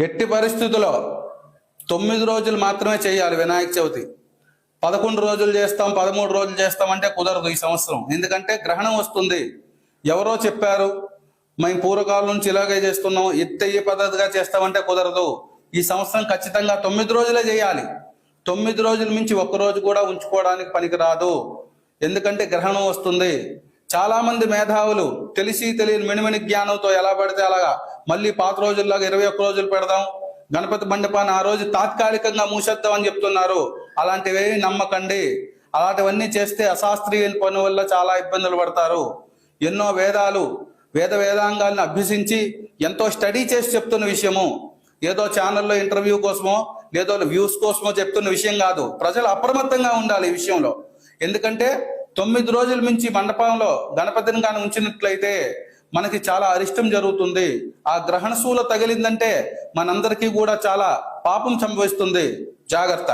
ఎట్టి పరిస్థితుల్లో 9 రోజులు మాత్రమే చేయాలి వినాయక చవితి. 11 రోజులు చేస్తాం, 13 రోజులు చేస్తామంటే కుదరదు ఈ సంవత్సరం. ఎందుకంటే గ్రహణం వస్తుంది. ఎవరో చెప్పారు, మేము పూర్వకాలం నుంచి ఇలాగే చేస్తున్నాం, ఈ పద్ధతిగా చేస్తామంటే కుదరదు. ఈ సంవత్సరం ఖచ్చితంగా 9 రోజులే చేయాలి. 9 రోజుల మించి ఒక్క రోజు కూడా ఉంచుకోవడానికి పనికిరాదు. ఎందుకంటే గ్రహణం వస్తుంది. చాలా మంది మేధావులు తెలిసి తెలియని మినిమిని జ్ఞానంతో ఎలా పడితే అలాగా మళ్ళీ పాత రోజుల్లాగా 21 రోజులు పెడదాం, గణపతి మండపాన్ని ఆ రోజు తాత్కాలికంగా మూసేద్దాం అని చెప్తున్నారు. అలాంటివేవి నమ్మకండి. అలాంటివన్నీ చేస్తే అశాస్త్రీయ పని వల్ల చాలా ఇబ్బందులు పడతారు. ఎన్నో వేదాంగాలను అభ్యసించి ఎంతో స్టడీ చేసి చెప్తున్న విషయము. ఏదో ఛానల్లో ఇంటర్వ్యూ కోసమో లేదో వ్యూస్ కోసమో చెప్తున్న విషయం కాదు. ప్రజలు అప్రమత్తంగా ఉండాలి ఈ విషయంలో. ఎందుకంటే 9 రోజుల మించి మండపంలో గణపతిని కానీ ఉంచినట్లయితే మనకి చాలా అరిష్టం జరుగుతుంది. ఆ గ్రహణ శూల తగిలిందంటే మనందరికీ కూడా చాలా పాపం సంభవిస్తుంది. జాగ్రత్త.